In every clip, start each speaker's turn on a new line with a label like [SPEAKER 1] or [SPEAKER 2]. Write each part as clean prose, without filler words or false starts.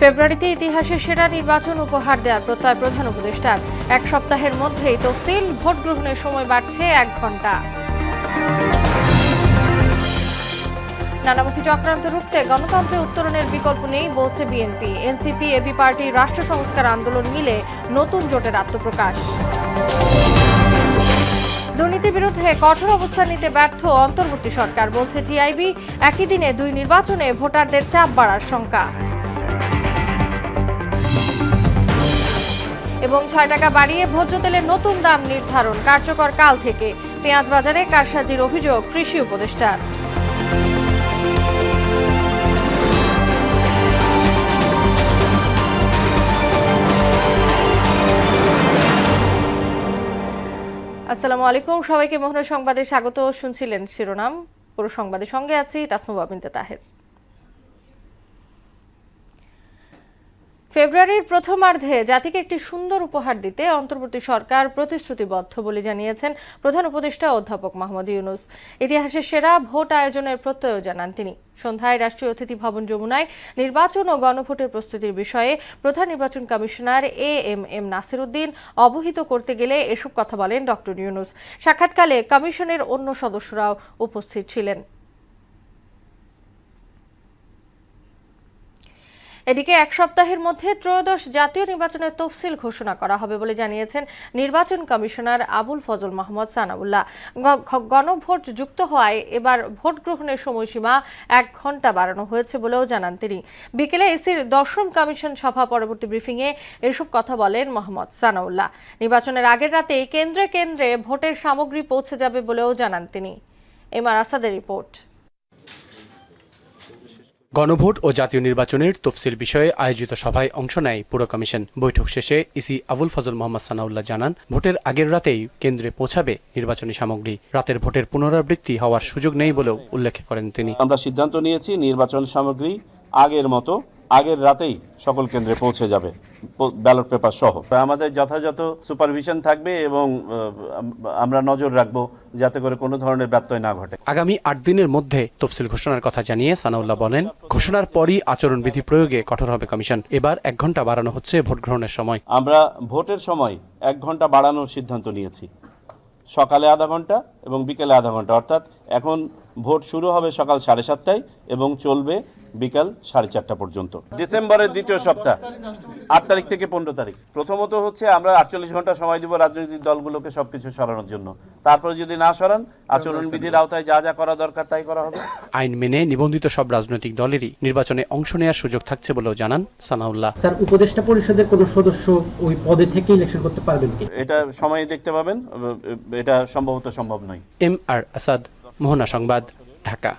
[SPEAKER 1] ফেব্রুয়ারিতে ইতিহাসের সেরা নির্বাচন উপহার দেওয়ার প্রত্যয় প্রধান উপদেষ্টার। এক সপ্তাহের মধ্যেই তফসিল, ভোট গ্রহণের সময় বাড়ছে 1 ঘণ্টা। নানামুখী চক্রান্ত রুখতে গণতন্ত্রের উত্তরণের বিকল্প নেই বলছে বিএনপি। এনসিপি, এবি পার্টি, রাষ্ট্র সংস্কার আন্দোলন মিলে নতুন জোটের আত্মপ্রকাশ। দুর্নীতির বিরুদ্ধে কঠোর অবস্থান নিতে ব্যর্থ অন্তর্বর্তী সরকার, বলছে টিআইবি। একই দিনে 2 নির্বাচনে ভোটারদের চাপ বাড়ার শঙ্কা। এবং 6 টাকা বাড়িয়ে ভোজ্য তেলের নতুন দাম নির্ধারণ কার্যকর কাল থেকে। পেঁয়াজ বাজারে কারসাজির অভিযোগ কৃষি উপদেষ্টার। আসসালামু আলাইকুম, সবাইকে মোহনা সংবাদে স্বাগত। শুনছিলেন শিরোনাম, পুরো সংবাদের সঙ্গে আছি তাসনুবা বিনতে তাহের। ফেব্রুয়ারির প্রথমার্ধে জাতিকে একটি সুন্দর উপহার দিতে অন্তর্বর্তী সরকার প্রতিশ্রুতিবদ্ধ বলে জানিয়েছেন প্রধান উপদেষ্টা অধ্যাপক মোহাম্মদ ইউনূস। ইতিহাসের সেরা ভোট আয়োজনের প্রত্যয় জানান তিনি। সন্ধ্যায় রাষ্ট্রীয় অতিথি ভবন যমুনায় নির্বাচন ও গণভোটের প্রস্তুতির বিষয়ে প্রধান নির্বাচন কমিশনার এএমএম নাসির উদ্দিন অবহিত করতে গেলে এসব কথা বলেন ডক্টর ইউনূস। সাক্ষাৎকালে কমিশনের অন্য সদস্যরাও উপস্থিত ছিলেন। এদিকে 1 সপ্তাহের মধ্যে ত্রয়োদশ জাতীয় নির্বাচনের তফসিল ঘোষণা করা হবে বলে জানিয়েছেন নির্বাচন কমিশনার আবুল ফজল মাহমুদ সানাউল্লাহ। গণভোট যুক্ত হওয়ায় এবার ভোট গ্রহণের সময়সীমা 1 ঘণ্টা বাড়ানো হয়েছে বলেও জানান তিনি। বিকেলে ইসির 10ম কমিশন সভা পরবর্তী ব্রিফিংয়ে এসব কথা বলেন মোহাম্মদ সানাউল্লাহ। নির্বাচনের আগের রাতেই কেন্দ্রে কেন্দ্রে ভোটের সামগ্রী পৌঁছে যাবে বলেও জানান তিনি। এমআর আসাদের রিপোর্ট।
[SPEAKER 2] গণভোট ও জাতীয় নির্বাচনের তফসিল বিষয়ে আয়োজিত সভায় অংশ নেয় পুরো কমিশন। বৈঠক শেষে ইসি আবুল ফজল মোহাম্মদ সানাউল্লাহ জানান, ভোটের আগের রাতেই কেন্দ্রে পৌঁছাবে নির্বাচনী সামগ্রী। রাতের ভোটের পুনরাবৃত্তি হওয়ার সুযোগ নেই বলেও উল্লেখ করেন তিনি।
[SPEAKER 3] আমরা সিদ্ধান্ত নিয়েছি নির্বাচন সামগ্রী আগের মতো আগের রাতেই সকল কেন্দ্রে পৌঁছে যাবে, ব্যালট পেপার সহ। আমাদের যথাযথ সুপারভিশন থাকবে এবং আমরা নজর রাখবো যাতে করে কোনো ধরনের ব্যত্যয় না ঘটে।
[SPEAKER 2] আগামী 8 দিনের মধ্যে তফসিল ঘোষণার কথা জানিয়ে সানাউল্লাহ বলেন, ঘোষণার পরই আচরণবিধি প্রয়োগে কঠোর হবে কমিশন। এবার 1 ঘণ্টা বাড়ানো হচ্ছে ভোট গ্রহণের সময়।
[SPEAKER 3] আমরা ভোটের সময় 1 ঘণ্টা বাড়ানোর সিদ্ধান্ত নিয়েছি। সকালে আধা ঘণ্টা এবং বিকেলে আধা ঘণ্টা, অর্থাৎ এখন ভোট শুরু হবে সকাল 7:30টায় এবং চলবে বিকাল 4:30 পর্যন্ত। ডিসেম্বরের দ্বিতীয় সপ্তাহ 8 তারিখ থেকে 15 তারিখ। প্রথমত হচ্ছে আমরা 48 ঘন্টা সময় দিব রাজনৈতিক দলগুলোকে সবকিছু সরানোর জন্য। তারপরে যদি না সরান, আচরণবিধির আওতায় যা যা করা দরকার তাই করা হবে।
[SPEAKER 2] আইন মেনে নিবন্ধিত সব রাজনৈতিক দলেরই নির্বাচনে অংশ নেওয়ার সুযোগ থাকছে বলেও জানান সানাউল্লাহ।
[SPEAKER 4] স্যার, উপদেষ্টা পরিষদের কোন সদস্য ওই পদে থেকে ইলেকশন করতে পারবেন কি?
[SPEAKER 3] এটা সময় দেখতে পাবেন, এটা সম্ভবত সম্ভব নয়।
[SPEAKER 2] এমআর আসাদ, মোহনা সংবাদ, ঢাকা।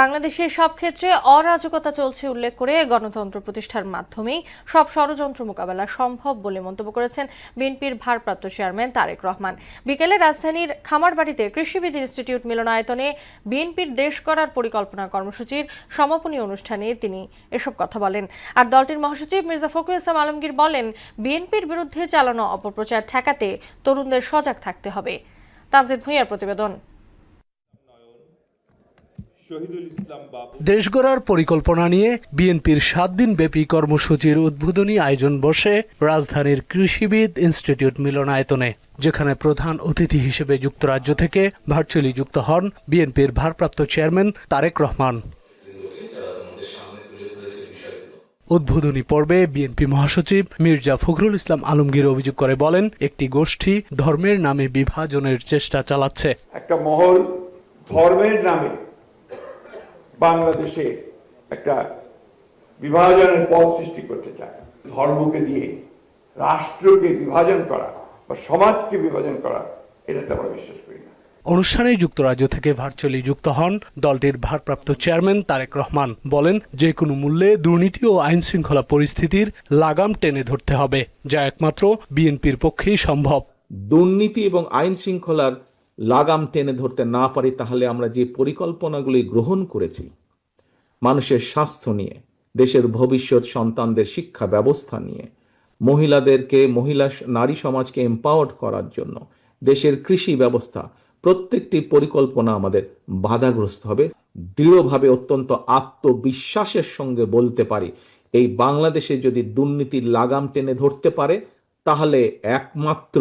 [SPEAKER 1] বাংলাদেশের সব ক্ষেত্রে অরাজকতা চলছে উল্লেখ করে গণতন্ত্র প্রতিষ্ঠার মাধ্যমেই সব ষড়যন্ত্র মোকাবেলা সম্ভব বলে মন্তব্য করেছেন বিএনপির ভারপ্রাপ্ত চেয়ারম্যান তারেক রহমান। বিকেলে রাজধানীর খামারবাড়িতে কৃষিবিদ ইনস্টিটিউট মিলনায়তনে বিএনপির দেশ করার পরিকল্পনা কর্মসূচির সমাপনী অনুষ্ঠানে তিনি এসব কথা বলেন। আর দলটির মহাসচিব মির্জা ফখরুল ইসলাম আলমগীর বলেন, বিএনপির বিরুদ্ধে চালানো অপপ্রচার ঠেকাতে তরুণদের সজাগ থাকতে হবে। তানজিদ ভুঁইয়ার প্রতিবেদন।
[SPEAKER 5] দেশ গড়ার পরিকল্পনা নিয়ে বিএনপির 7 দিন ব্যাপী কর্মসূচির উদ্বোধনী আয়োজন বসে রাজধানীর কৃষিবিদ ইনস্টিটিউট মিলনায়তনে, যেখানে প্রধান অতিথি হিসেবে যুক্তরাজ্য থেকে ভার্চুয়ালি যুক্ত হন বিএনপির ভারপ্রাপ্ত চেয়ারম্যান তারেক রহমান। উদ্বোধনী পর্বে বিএনপি মহাসচিব মির্জা ফখরুল ইসলাম আলমগীর অভিযোগ করে বলেন, একটি গোষ্ঠী ধর্মের নামে বিভাজনের চেষ্টা চালাচ্ছে।
[SPEAKER 6] একটা মহল ধর্মের নামে বাংলাদেশে একটা বিভাজনের পথ সৃষ্টি করতে চায়। ধর্মকে দিয়ে রাষ্ট্রকে বিভাজন করা বা সমাজকে বিভাজন করা, এটাতে আমরা বিশ্বাস করি না।
[SPEAKER 5] অনুষ্ঠানে যুক্তরাজ্য থেকে ভার্চুয়ালি যুক্ত হন দলটির ভারপ্রাপ্ত চেয়ারম্যান তারেক রহমান। বলেন, যে কোনো মূল্যে দুর্নীতি ও আইন শৃঙ্খলা পরিস্থিতির লাগাম টেনে ধরতে হবে, যা একমাত্র বিএনপির পক্ষেই সম্ভব।
[SPEAKER 7] দুর্নীতি এবং আইন শৃঙ্খলার লাগাম টেনে ধরতে না পারি, তাহলে আমরা যে পরিকল্পনাগুলি গ্রহণ করেছি মানুষের স্বাস্থ্য নিয়ে, দেশের ভবিষ্যৎ সন্তানদের শিক্ষা ব্যবস্থা নিয়ে, নারী সমাজকে এম্পাওয়ার্ড করার জন্য, দেশের কৃষি ব্যবস্থা, প্রত্যেকটি পরিকল্পনা আমাদের বাধাগ্রস্ত হবে। দৃঢ়ভাবে অত্যন্ত আত্মবিশ্বাসের সঙ্গে বলতে পারি, এই বাংলাদেশে যদি দুর্নীতির লাগাম টেনে ধরতে পারে তাহলে একমাত্র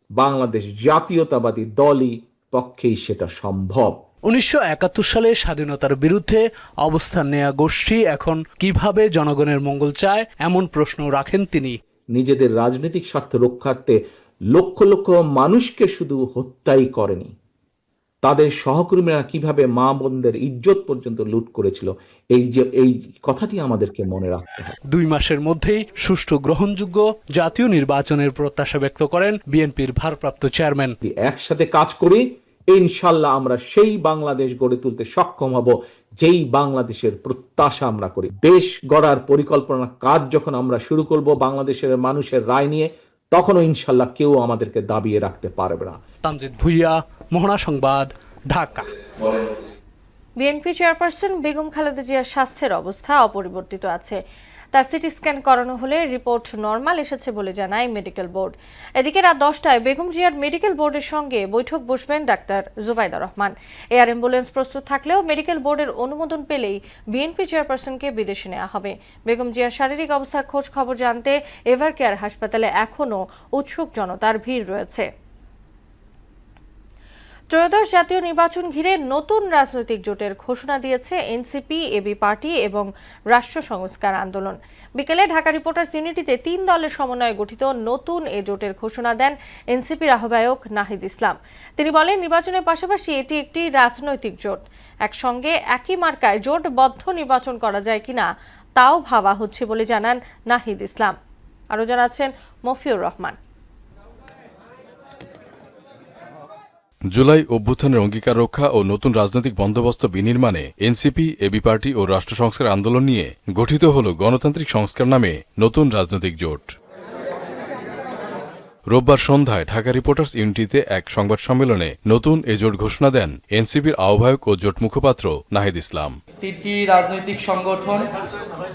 [SPEAKER 7] বাংলাদেশ জাতীয়তাবাদী দলই পক্ষেই সেটা সম্ভব।
[SPEAKER 5] 1971 সালে স্বাধীনতার বিরুদ্ধে অবস্থান নেয়া গোষ্ঠী এখন কিভাবে জনগণের মঙ্গল চায় এমন প্রশ্ন রাখেন তিনি।
[SPEAKER 7] নিজেদের রাজনৈতিক স্বার্থ রক্ষার্থে লক্ষ লক্ষ মানুষকে শুধু হত্যাই করেনি, তাদের সহকর্মীরা কিভাবে মা বোনদের ইজ্জত পর্যন্ত লুট করেছিল, এই কথাটি আমাদেরকে মনে রাখতে হবে।
[SPEAKER 5] 2 মাসের মধ্যেই সুষ্ঠু গ্রহণযোগ্য জাতীয় নির্বাচনের প্রত্যাশা ব্যক্ত করেন বিএনপির ভারপ্রাপ্ত চেয়ারম্যান।
[SPEAKER 7] একসাথে কাজ করি, ইনশাল্লাহ আমরা সেই বাংলাদেশ গড়ে তুলতে সক্ষম হব যেই বাংলাদেশের প্রত্যাশা আমরা করি। দেশ গড়ার পরিকল্পনা কাজ যখন আমরা শুরু করব বাংলাদেশের মানুষের রায় নিয়ে, তখনও ইনশাল্লাহ কেউ আমাদেরকে দাবিয়ে রাখতে পারবে না।
[SPEAKER 5] তানজিদ ভুইয়া, মোহনা সংবাদ, ঢাকা।
[SPEAKER 1] বিএনপি চেয়ারপারসন বেগম খালেদা জিয়ার স্বাস্থ্যের অবস্থা অপরিবর্তিত আছে। তার সিটি স্ক্যান করানো হলে রিপোর্ট নরমাল এসেছে বলে জানায় মেডিকেল বোর্ড। এদিকে রাত 10টায় বেগম জিয়ার মেডিকেল বোর্ডের সঙ্গে বৈঠক বসবেন doctor Zubaida Rahman. Air ambulance প্রস্তুত থাকলেও মেডিকেল বোর্ডের অনুমোদন পেলেই বিএনপি চেয়ারপারসনকে বিদেশে নেওয়া হবে। বেগম জিয়ার শারীরিক অবস্থার খোঁজ খবর জানতে এভার কেয়ার হাসপাতালে এখনও উৎসুক জনতার ভিড় রয়েছে। ত্রয়োদশ জাতীয় নির্বাচন ঘিরে নতুন রাজনৈতিক জোটের ঘোষণা দিয়েছে এনসিপি, এবি পার্টি এবং রাষ্ট্র সংস্কার আন্দোলন। বিকেলে ঢাকা রিপোর্টার্স ইউনিটিতে 3 দলের সমন্বয়ে গঠিত নতুন এ জোটের ঘোষণা দেন এনসিপির আহ্বায়ক নাহিদ ইসলাম। তিনি বলেন, নির্বাচনের পাশাপাশি এটি একটি রাজনৈতিক জোট। একসঙ্গে একই মার্কায় জোটবদ্ধ নির্বাচন করা যায় কিনা তাও ভাবা হচ্ছে বলে জানান নাহিদ ইসলাম। আরও জানাচ্ছেন মফিউর রহমান।
[SPEAKER 8] জুলাই অভ্যুত্থানের অঙ্গীকার রক্ষা ও নতুন রাজনৈতিক বন্দোবস্ত বিনির্মাণে এনসিপি, এবি পার্টি ও রাষ্ট্র সংস্কার আন্দোলন নিয়ে গঠিত হল গণতান্ত্রিক সংস্কার নামে নতুন রাজনৈতিক জোট। রোববার সন্ধ্যায় ঢাকা রিপোর্টার্স ইউনিটিতে এক সংবাদ সম্মেলনে নতুন এ জোট ঘোষণা দেন এনসিপির আহ্বায়ক ও জোট মুখপাত্র নাহিদ ইসলাম।
[SPEAKER 9] 3টি রাজনৈতিক সংগঠন,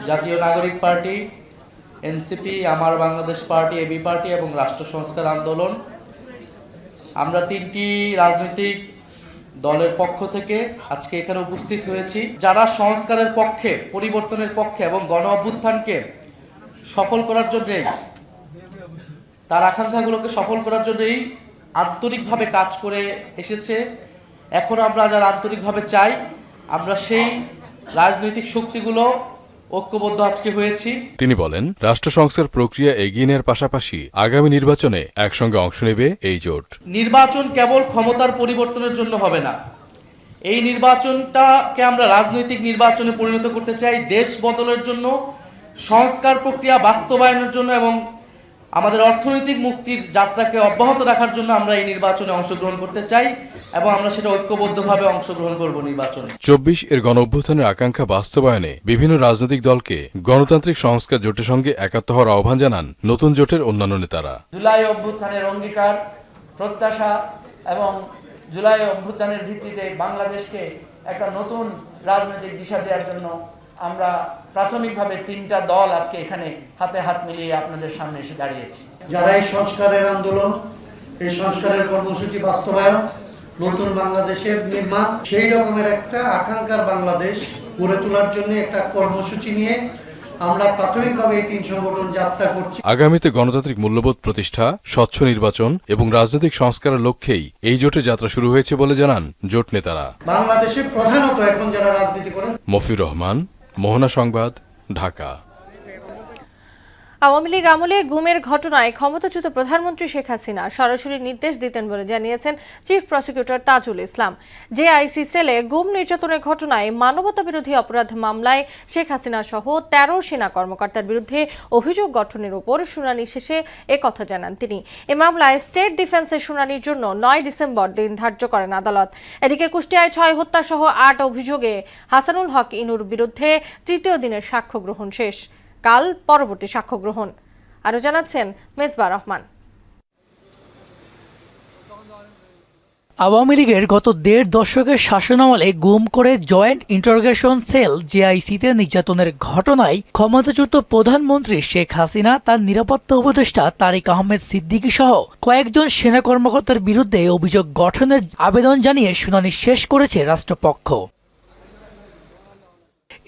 [SPEAKER 9] জাতীয় নাগরিক পার্টি, এনসিপি, আমার বাংলাদেশ পার্টি, এবি পার্টি এবং রাষ্ট্র সংস্কার আন্দোলন, আমরা 3টি রাজনৈতিক দলের পক্ষ থেকে আজকে এখানে উপস্থিত হয়েছি। যারা সংস্কারের পক্ষে, পরিবর্তনের পক্ষে এবং গণ অভ্যুত্থানকে সফল করার জন্যই, তার আকাঙ্ক্ষাগুলোকে সফল করার জন্যই আন্তরিকভাবে কাজ করে এসেছে। এখন আমরা যারা আন্তরিকভাবে চাই, আমরা সেই রাজনৈতিক শক্তিগুলো ঐক্যবদ্ধ আজকে হয়েছি।
[SPEAKER 8] তিনি বলেন, রাষ্ট্র সংস্কার প্রক্রিয়া এগিয়ে নেওয়ার পাশাপাশি আগামী নির্বাচনে একসঙ্গে অংশ নেবে এই জোট।
[SPEAKER 9] নির্বাচন কেবল ক্ষমতার পরিবর্তনের জন্য হবে না, এই নির্বাচনটাকে আমরা রাজনৈতিক নির্বাচনে পরিণত করতে চাই দেশ বদলের জন্য, সংস্কার প্রক্রিয়া বাস্তবায়নের জন্য এবং আমাদের অর্থনৈতিক মুক্তির যাত্রাকে অব্যাহত রাখার জন্য আমরা এই নির্বাচনে অংশগ্রহণ করতে চাই এবং আমরা সেটা ঐক্যবদ্ধভাবে অংশগ্রহণ করব নির্বাচনে।
[SPEAKER 8] 24 এর গণ অভ্যুত্থানের আকাঙ্ক্ষা বাস্তবায়নে বিভিন্ন রাজনৈতিক দলকে গণতান্ত্রিক সংস্কার জোটের সঙ্গে একাত্ম হওয়ার আহ্বান জানান নতুন জোটের অন্যান্য নেতারা।
[SPEAKER 10] জুলাই অভ্যুত্থানের অঙ্গীকার, প্রত্যাশা এবং জুলাই অভ্যুত্থানের ভিত্তিতে বাংলাদেশকে একটা নতুন রাজনৈতিক দিশা দেওয়ার জন্য আমরা প্রাথমিকভাবে 3টা দল আজকে এখানে হাতে হাত মিলিয়ে আপনাদের সামনে এসে দাঁড়িয়েছি।
[SPEAKER 11] যারা এই সংস্কারের আন্দোলন, এই সংস্কারের কর্মসূচি বাস্তবায়ন, নতুন বাংলাদেশের নির্মাণ, সেই রকমের একটা আকাঙ্ক্ষার বাংলাদেশ গড়ে তোলার জন্য একটা কর্মসূচি নিয়ে আমরা প্রাথমিকভাবে এই 3 সংগঠন যাত্রা করছি।
[SPEAKER 8] আগামীতে গণতান্ত্রিক মূল্যবোধ প্রতিষ্ঠা, স্বচ্ছ নির্বাচন এবং রাজনৈতিক সংস্কারের লক্ষ্যেই এই জোটের যাত্রা শুরু হয়েছে বলে জানান জোট নেতারা।
[SPEAKER 11] বাংলাদেশে প্রধানত এখন যারা রাজনীতি করেন।
[SPEAKER 8] মফিউর রহমান, মোহনা সংবাদ, ঢাকা।
[SPEAKER 1] আওয়ামী লীগ আমলে গুমের ঘটনায় ক্ষমতাচ্যুত প্রধানমন্ত্রী শেখ হাসিনা সরাসরি নির্দেশ দিতেন বলে জানিয়েছেন chief prosecutor Tajul Islam. JIC সেলে গুম নির্যাতনের ঘটনায় মানবতাবিরোধী অপরাধ মামলায় শেখ হাসিনা সহ 13 সেনা কর্মকর্তার বিরুদ্ধে অভিযোগ গঠনের উপর শুনানি শেষে একথা জানান তিনি। এ মামলায় স্টেট ডিফেন্সের শুনানির জন্য 9 ডিসেম্বর দিন ধার্য করেন আদালত। এদিকে কুষ্টিয়ায় 6 হত্যা সহ 8 অভিযোগে হাসানুল হক ইনুর বিরুদ্ধে 3য় দিনের সাক্ষ্য গ্রহণ শেষ। কাল পরবর্তী সাক্ষ্য গ্রহণ। আরো জানাচ্ছেন মেজবা রহমান।
[SPEAKER 12] আওয়ামী লীগের গত ১.৫ দশকের শাসনামলে গুম করে জয়েন্ট ইন্টারোগেশন সেল জেআইসিতে নির্যাতনের ঘটনায় ক্ষমতাচ্যুত প্রধানমন্ত্রী শেখ হাসিনা তার নিরাপত্তা উপদেষ্টা তারিক আহমেদ সিদ্দিকী সহ কয়েকজন সেনা কর্মকর্তার বিরুদ্ধে অভিযোগ গঠনের আবেদন জানিয়ে শুনানি শেষ করেছে রাষ্ট্রপক্ষ।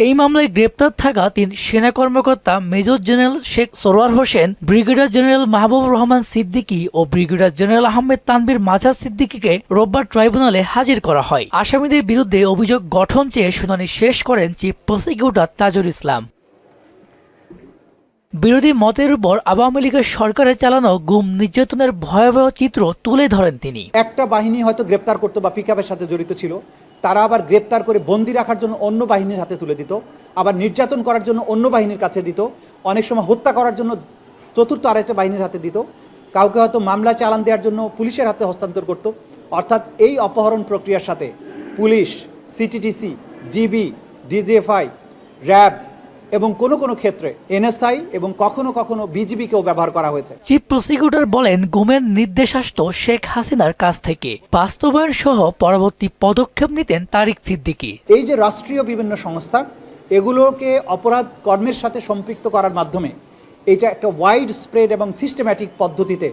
[SPEAKER 12] এই মামলায় গ্রেপ্তার থাকা ৩ সেনা কর্মকর্তা major general Sheikh Sarwar Hossain, brigadier general Mahbubur Rahman Siddiqui ও ব্রিগেডিয়ার জেনারেল আহমেদ তানভীর মাঝার সিদ্দিকীকে রোববার ট্রাইব্যুনালে হাজির করা হয়। আসামিদের বিরুদ্ধে অভিযোগ গঠন চেয়ে শুনানি শেষ করেন চিফ প্রসিকিউটর তাজুল ইসলাম। বিরোধী মতের উপর আওয়ামী লীগের সরকারের চালানো গুম নির্যাতনের ভয়াবহ চিত্র তুলে ধরেন তিনি।
[SPEAKER 13] একটা বাহিনী হয়তো গ্রেপ্তার করতো বা পিকআপের সাথে জড়িত ছিল, তারা আবার গ্রেপ্তার করে বন্দি রাখার জন্য অন্য বাহিনীর হাতে তুলে দিত, আবার নির্যাতন করার জন্য অন্য বাহিনীর কাছে দিত, অনেক সময় হত্যা করার জন্য চতুর্থ আরেকটা বাহিনীর হাতে দিত, কাউকে হয়তো মামলা চালান দেওয়ার জন্য পুলিশের হাতে হস্তান্তর করত। অর্থাৎ এই অপহরণ প্রক্রিয়ার সাথে police, CTTC, DB, DGFI, RAB এবং কোনো কোনো ক্ষেত্রে এনএসআই এবং কখনো কখনো বিজিবিকেও ব্যবহার করা হয়েছে।
[SPEAKER 12] চিফ প্রসিকিউটর বলেন, গুমের নির্দেশ আসত শেখ হাসিনার কাছ থেকে, বাস্তবায়ন সহ পরবর্তী পদক্ষেপ নিতেন তারিক সিদ্দিকী।
[SPEAKER 13] এই যে রাষ্ট্রীয় বিভিন্ন সংস্থা, এগুলোকে অপরাধ কর্মের সাথে সম্পৃক্ত করার মাধ্যমে এটা একটা ওয়াইড স্প্রেড এবং সিস্টেম্যাটিক পদ্ধতিতে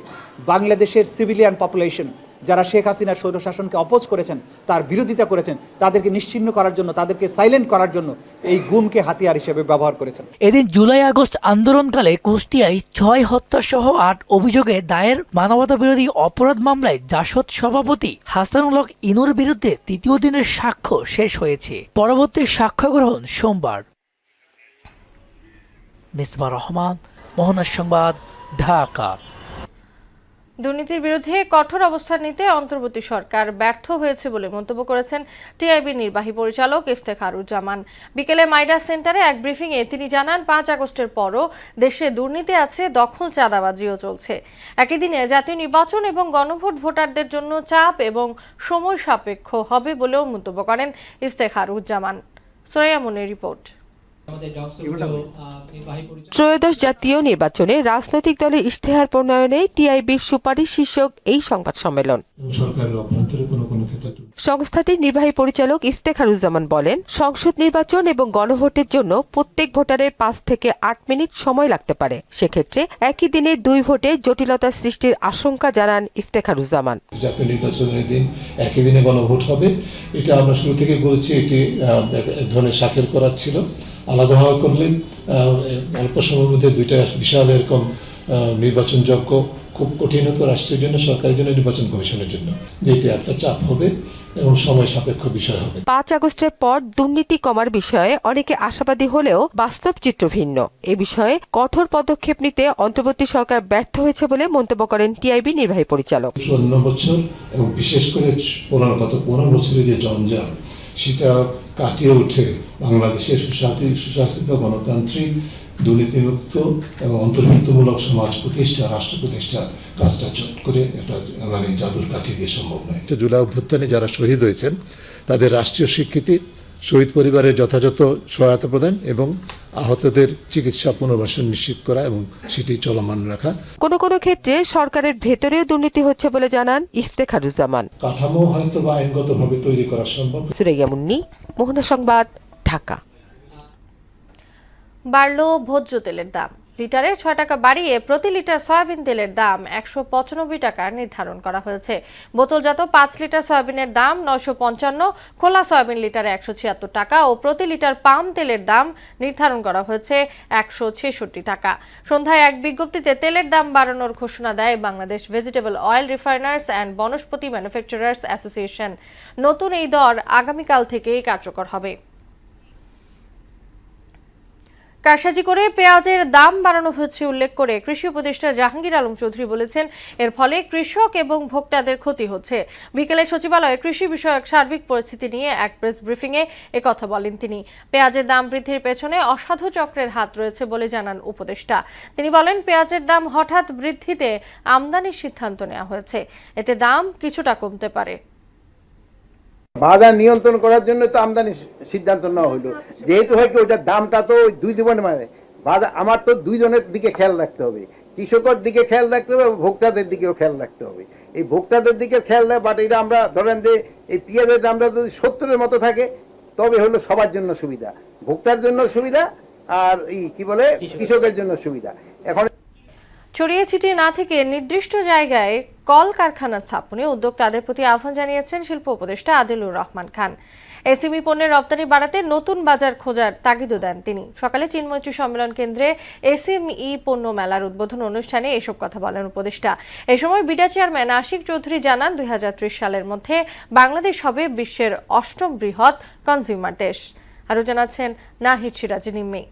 [SPEAKER 13] বাংলাদেশের সিভিলিয়ান পপুলেশন যারা শেখ হাসিনার স্বৈরশাসনকে অপোজ করেছেন, তার বিরোধিতা করেছেন, তাদেরকে নিশ্চিহ্ন করার জন্য, তাদেরকে সাইলেন্ট করার জন্য এই গুমকে হাতিয়ার হিসেবে ব্যবহার করেছেন।
[SPEAKER 12] এদিন জুলাই আগস্ট আন্দোলনকালে কুষ্টিয়ায় ৬ হত্যা সহ ৮ অভিযোগে দায়ের মানবতা বিরোধী অপরাধ মামলায় জাসদ সভাপতি হাসানুল হক ইনুর বিরুদ্ধে ৩য় দিনের সাক্ষ্য শেষ হয়েছে। পরবর্তী সাক্ষ্য গ্রহণ সোমবার। মিসবাহ রহমান, মোহনা সংবাদ, ঢাকা।
[SPEAKER 1] দুর্নীতির বিরুদ্ধে কঠোর অবস্থান নিতে অন্তর্বর্তী সরকার ব্যর্থ হয়েছে বলে মন্তব্য করেছেন টিআইবির নির্বাহী পরিচালক ইফতেখারুজ্জামান। বিকেলে মাইডাস সেন্টারে এক ব্রিফিংয়ে তিনি জানান, ৫ আগস্টের পরও দেশে দুর্নীতি আছে, দখল চাঁদাবাজিও চলছে। একই দিনে জাতীয় নির্বাচন এবং গণভোট ভোটারদের জন্য চাপ এবং সময় সাপেক্ষ হবে বলেও মন্তব্য করেন ইফতেখারুজ্জামান। সোরাইয়া মুনের রিপোর্ট।
[SPEAKER 14] ত্রয়োদশ জাতীয় নির্বাচনে রাজনৈতিক দলের ইশতেহার প্রণয়নে টিআইবির সুপারিশ শীর্ষক এই সংবাদ সম্মেলন। সংস্থাটির নির্বাহী পরিচালক ইফতেখারুজ্জামান বলেন, সংসদ নির্বাচন এবং গণভোটের জন্য প্রত্যেক ভোটারের ৫ থেকে ৮ মিনিট সময় লাগতে পারে। সেক্ষেত্রে একই দিনে ২ ভোটে জটিলতা সৃষ্টির আশঙ্কা জানান ইফতেখারুজ্জামান।
[SPEAKER 15] জাতীয় নির্বাচনের দিন একই দিনে গণভোট হবে, এটা আমরা শুরু থেকে বলেছি, এটি এক ধরনের শাখের করার ছিল। আলাদাভাবে করলে অল্প সময়ের মধ্যে ২টা বিশাল এরকম নির্বাচনযোগ্য খুব কঠিন হতো রাষ্ট্রের জন্য, সরকারের জন্য, নির্বাচন কমিশনের জন্য, যেটি একটা চাপ হবে এবং সময় সাপেক্ষ বিষয় হবে।
[SPEAKER 14] ৫ আগস্টের পর দুর্নীতি কমার বিষয়ে অনেকে আশাবাদী হলেও বাস্তব চিত্র ভিন্ন। এ বিষয়ে কঠোর পদক্ষেপ নিতে অন্তর্বর্তী সরকার ব্যর্থ হয়েছে বলে মন্তব্য করেন টিআইবি নির্বাহী পরিচালক।
[SPEAKER 15] ৫৪ বছর এবং বিশেষ করে গত ১৫ বছরের যে জঞ্জাল, সেটা কাটিয়ে উঠে বাংলাদেশের সুশাসিত গণতান্ত্রিক দুর্নীতিমুক্ত এবং অন্তর্ভুক্তমূলক সমাজ প্রতিষ্ঠা, রাষ্ট্র প্রতিষ্ঠার কাজটা চট করে একটা জাদুর কাঠি দিয়ে সম্ভব নয়। জুলাই অভ্যুত্থানে যারা শহীদ হয়েছেন তাদের রাষ্ট্রীয় স্বীকৃতি, শহীদ পরিবারের যথাযথ সহায়তা প্রদান এবং আহতদের চিকিৎসা পুনর্বাসন নিশ্চিত করা এবং সেটি চলমান রাখা।
[SPEAKER 14] কোনো কোনো ক্ষেত্রে সরকারের ভেতরেও দুর্নীতি হচ্ছে বলে জানান ইফতেখারুজ্জামান।
[SPEAKER 15] কাঠামো হয়তো বা আইনগতভাবে তৈরি করা সম্ভব।
[SPEAKER 14] সুরাইয়া মুন্নি, মোহনা সংবাদ, ঢাকা।
[SPEAKER 1] বাড়ল ভোজ্য তেলের দাম। লিটারে ৬ টাকা বাড়িয়ে প্রতি লিটার সয়াবিন তেলের দাম ১৯৫ টাকা নির্ধারণ করা হয়েছে। বোতলজাত ৫ লিটার সয়াবিনের দাম ৯৫৫, খোলা সয়াবিন লিটারে ১৭৬ টাকা ও প্রতি লিটার পাম তেলের দাম নির্ধারণ করা হয়েছে ১৬৬ টাকা। সন্ধ্যায় এক বিজ্ঞপ্তিতে তেলের দাম বাড়ানোর ঘোষণা দেয় Bangladesh vegetable oil refiners and Vanaspati manufacturers association. নতুন এই দর আগামীকাল থেকেই কার্যকর হবে। কারসাজি করে পেঁয়াজের দাম বাড়ানো হচ্ছে উল্লেখ করে কৃষি উপদেষ্টা জাহাঙ্গীর আলম চৌধুরী বলেছেন, এর ফলে কৃষক এবং ভোক্তাদের ক্ষতি হচ্ছে। বিকেলে সচিবালয়ে কৃষি বিষয়ক সার্বিক পরিস্থিতি নিয়ে এক প্রেস ব্রিফিংয়ে একথা বলেন তিনি। পেঁয়াজের দাম বৃদ্ধির পেছনে অসাধু চক্রের হাত রয়েছে বলে জানান উপদেষ্টা। তিনি বলেন, পেঁয়াজের দাম হঠাৎ বৃদ্ধিতে আমদানির সিদ্ধান্ত নেওয়া হয়েছে, এতে দাম কিছুটা কমতে পারে।
[SPEAKER 16] বাজার নিয়ন্ত্রণ করার জন্য তো আমদানি সিদ্ধান্ত নেওয়া হলো, যেহেতু হয় কি ওইটার দামটা তো দুই জীবনের মানে বাজার, আমার তো দুইজনের দিকে খেয়াল রাখতে হবে, কৃষকের দিকে খেয়াল রাখতে হবে, ভোক্তাদের দিকেও খেয়াল রাখতে হবে। এই ভোক্তাদের দিকে খেয়াল দেয়। বাট এটা আমরা ধরেন যে এই পেঁয়াজের দামটা যদি 70-এর মতো থাকে তবে হলো সবার জন্য সুবিধা, ভোক্তার জন্য সুবিধা আর কি বলে কৃষকের জন্য সুবিধা। এখন
[SPEAKER 1] ছড়িয়ে ছিটিয়ে না থেকে নির্দিষ্ট জায়গায় কলকারখানা স্থাপনে উদ্যোক্তাদের প্রতি আহ্বান জানিয়েছেন শিল্প উপদেষ্টা আদিলুর রহমান খান। এসএমই পণ্যের রপ্তানি বাড়াতে নতুন বাজার খোঁজার তাগিদও দেন তিনি। সকালে চিন্ময়ী সম্মেলন কেন্দ্রে এসএমই পণ্য মেলার উদ্বোধন অনুষ্ঠানে এসব কথা বলেন উপদেষ্টা। এ সময় বিডা চেয়ারম্যান আশিক চৌধুরী জানান 2030 সালের মধ্যে বাংলাদেশ হবে বিশ্বের 8ম বৃহৎ কনজিউমার দেশ। আরও জানাচ্ছেন নাহিদ সিরাজ নিম্মি।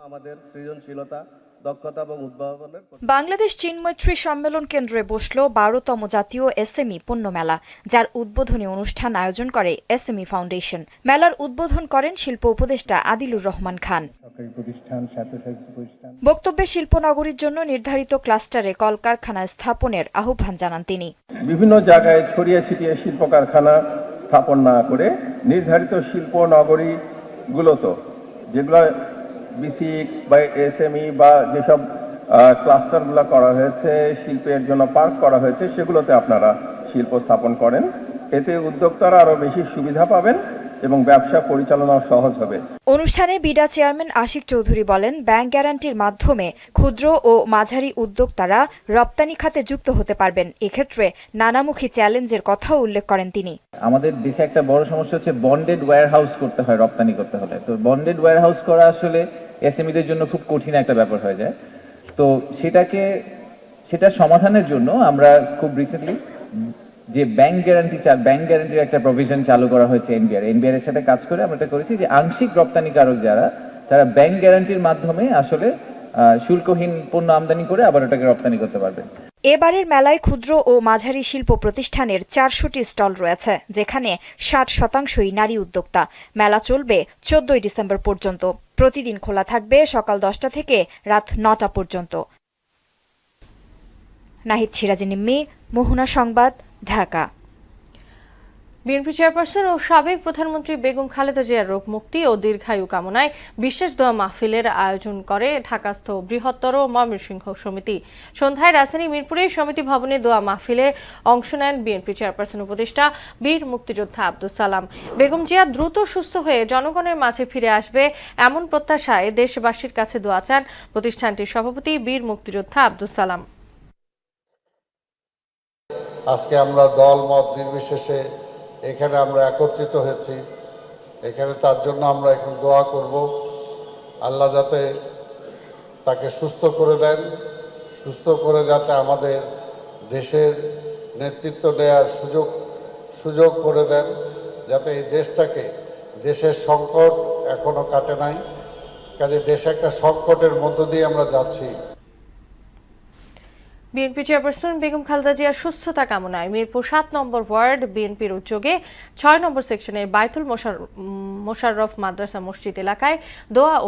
[SPEAKER 17] আমাদের সৃজনশীলতা, দক্ষতা এবং উদ্ভাবনের
[SPEAKER 18] বাংলাদেশ চিন্মৈত্রী সম্মেলন কেন্দ্রে বসলো 12তম জাতীয় এসএমই পণ্য মেলা, যার উদ্বোধনী অনুষ্ঠান আয়োজন করে এসএমই ফাউন্ডেশন। মেলার উদ্বোধন করেন শিল্প উপদেষ্টা আদিলুর রহমান খান। বক্তব্যে শিল্পনগরীর জন্য নির্ধারিত ক্লাস্টারে কলকারখানা স্থাপনের আহ্বান জানান তিনি।
[SPEAKER 17] বিভিন্ন জায়গায় ছড়িয়ে ছিটিয়ে শিল্প কারখানা স্থাপন না করে নির্ধারিত শিল্প নগরীগুলোতে, যেগুলো বিসিক বা এসএমই বা যেসব ক্লাস্টারগুলো করা হয়েছে, শিল্পের জন্য পার্ক করা হয়েছে, সেগুলোতে আপনারা শিল্প স্থাপন করেন। এতে উদ্যোক্তারা আরো বেশি সুবিধা পাবেন এবং ব্যবসা পরিচালনা সহজ হবে।
[SPEAKER 18] অনুষ্ঠানে বিডা চেয়ারম্যান আশিক চৌধুরী বলেন, ব্যাংক গ্যারান্টির মাধ্যমে ক্ষুদ্র ও মাঝারি উদ্যোক্তারা রপ্তানি খাতে যুক্ত হতে পারবেন। এক্ষেত্রে নানামুখী চ্যালেঞ্জের কথাও উল্লেখ করেন তিনি।
[SPEAKER 19] আমাদের দেশে একটা বড় সমস্যা হচ্ছে বন্ডেড ওয়্যারহাউস করতে হয় রপ্তানি করতে হলে। তো বন্ডেড ওয়্যারহাউস করা আসলে এসএমইদের জন্য খুব কঠিন একটা ব্যাপার হয়ে যায়। তো সেটা সমাধানের জন্য আমরা খুব রিসেন্টলি যে ব্যাংক গ্যারান্টির একটা প্রভিশন চালু করা হয়েছে এনবিআর এর সাথে কাজ করে আমরা এটা করেছি যে আংশিক রপ্তানিকারক যারা, তারা ব্যাংক গ্যারান্টির মাধ্যমে আসলে শুল্কহীন পণ্য আমদানি করে আবার ওটাকে রপ্তানি করতে পারবে।
[SPEAKER 18] এবারের মেলায় ক্ষুদ্র ও মাঝারি শিল্প প্রতিষ্ঠানের 400টি স্টল রয়েছে, যেখানে 60% নারী উদ্যোক্তা। মেলা চলবে 14 ডিসেম্বর পর্যন্ত। প্রতিদিন খোলা থাকবে সকাল 10টা থেকে রাত 9টা পর্যন্ত। নাহিদ সিরাজ নিম্মি, মোহনা সংবাদ, ঢাকা।
[SPEAKER 1] বিএনপি চেয়ারপারসন ও সাবেক প্রধানমন্ত্রী বেগম খালেদা জিয়ার রোগ মুক্তি ও দীর্ঘায়ু কামনায় বিশেষ দোয়া মাহফিলের আয়োজন করে ঢাকাস্থ বৃহত্তর ময়মনসিংহ সমিতি। সন্ধ্যায় রাজধানী মিরপুরে সমিতি ভবনে দোয়া মাহফিলে অংশ নেন বিএনপি চেয়ারপারসন উপদেষ্টা বীর মুক্তিযোদ্ধা আব্দুস সালাম। বেগম জিয়া দ্রুত সুস্থ হয়ে জনগণের মাঝে ফিরে আসবে এমন প্রত্যাশায় দেশবাসীর কাছে দোয়া চান প্রতিষ্ঠানটির সভাপতি বীর মুক্তিযোদ্ধা আব্দুস সালাম।
[SPEAKER 20] আজকে আমরা দল মত নির্বিশেষে এখানে আমরা একত্রিত হয়েছি। এখানে তার জন্য আমরা এখন দোয়া করব, আল্লাহ যাতে তাকে সুস্থ করে দেন, সুস্থ করে যাতে আমাদের দেশের নেতৃত্ব নেওয়ার সুযোগ করে দেন, যাতে এই দেশের সংকট এখনো কাটে নাই, কাজে দেশে একটা সংকটের মধ্য দিয়ে আমরা যাচ্ছি।
[SPEAKER 1] বিএনপি চেয়ারপারসন বেগম খালেদা জিয়ার সুস্থতা কামনায় মিরপুর 7 নম্বর ওয়ার্ড বিএনপির উদ্যোগে 6 নম্বর সেকশনের বাইতুল মোশাররফ মাদ্রাসা মসজিদ এলাকায় দোয়া ও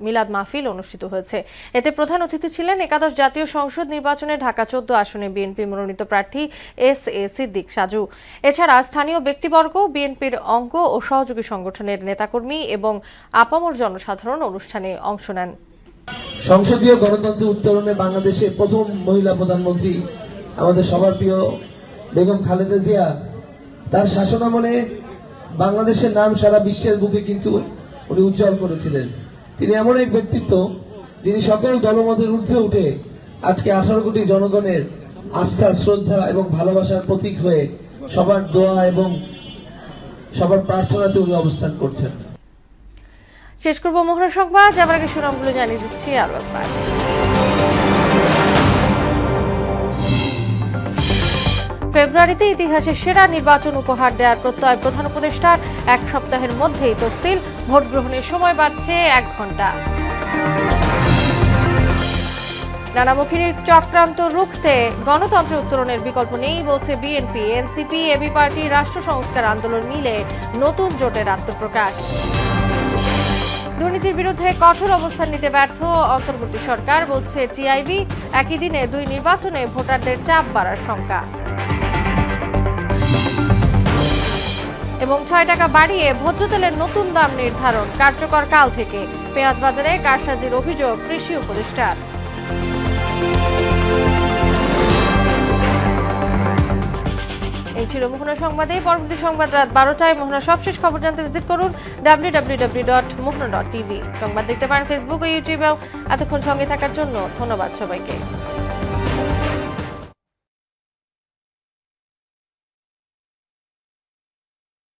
[SPEAKER 1] মিলাদ মাহফিল অনুষ্ঠিত হয়েছে। এতে প্রধান অতিথি ছিলেন একাদশ জাতীয় সংসদ নির্বাচনে ঢাকা 14 আসনে বিএনপি মনোনীত প্রার্থী এস.এ. সিদ্দিক সাজু। এছাড়া স্থানীয় ব্যক্তিবর্গ, বিএনপির অঙ্গ ও সহযোগী সংগঠনের নেতাকর্মী এবং আপামর জনসাধারণ অনুষ্ঠানে অংশ নেন।
[SPEAKER 21] সংসদীয় গণতন্ত্র উত্তরণে বাংলাদেশে প্রথম মহিলা প্রধানমন্ত্রী আমাদের সবার প্রিয় বেগম খালেদা জিয়া, তার শাসনামলে বাংলাদেশের নাম সারা বিশ্বের বুকে কিন্তু উনি উজ্জ্বল করেছিলেন। তিনি এমন এক ব্যক্তিত্ব যিনি সকল দলমতের ঊর্ধ্বে উঠে আজকে 18 কোটি জনগণের আস্থা, শ্রদ্ধা এবং ভালোবাসার প্রতীক হয়ে সবার দোয়া এবং সবার প্রার্থনাতে উনি অবস্থান করছেন।
[SPEAKER 1] শেষ করব মোহনা সংবাদ, যাবার আগে শিরোনামগুলো জানিয়ে দিচ্ছি আরো একবার। ফেব্রুয়ারিতে ইতিহাসের সেরা নির্বাচন উপহার দেওয়ার প্রত্যয় প্রধান উপদেষ্টার। 1 সপ্তাহের মধ্যেই তফসিল, ভোট গ্রহণের সময় বাড়ছে 1 ঘন্টা। নানামুখী চক্রান্ত রুখতে গণতন্ত্র উত্তরণের বিকল্প নেই বলছে বিএনপি, এনসিপি, এবি পার্টি, রাষ্ট্র সংস্কার আন্দোলন মিলে নতুন জোটের আত্মপ্রকাশ। দুর্নীতির বিরুদ্ধে কঠোর অবস্থান নিতে ব্যর্থ অন্তর্বর্তী সরকার বলছে টিআইবি। একই দিনে 2 নির্বাচনে ভোটারদের চাপ বাড়ার শঙ্কা। এবং 6 টাকা বাড়িয়ে ভোজ্য তেলের নতুন দাম নির্ধারণ কার্যকর কাল থেকে। পেঁয়াজ বাজারে কারসাজির অভিযোগ কৃষি উপদেষ্টার। এই ছিল মোহনা সংবাদে। পরবর্তী সংবাদ রাত 12টায়। মোহনা সবশেষ খবর জানতে ভিজিট করুন www.mohana.tv। সংবাদ দেখতে পারেন ফেসবুক ও ইউটিউবেও। এতক্ষণ সঙ্গে থাকার জন্য ধন্যবাদ সবাইকে।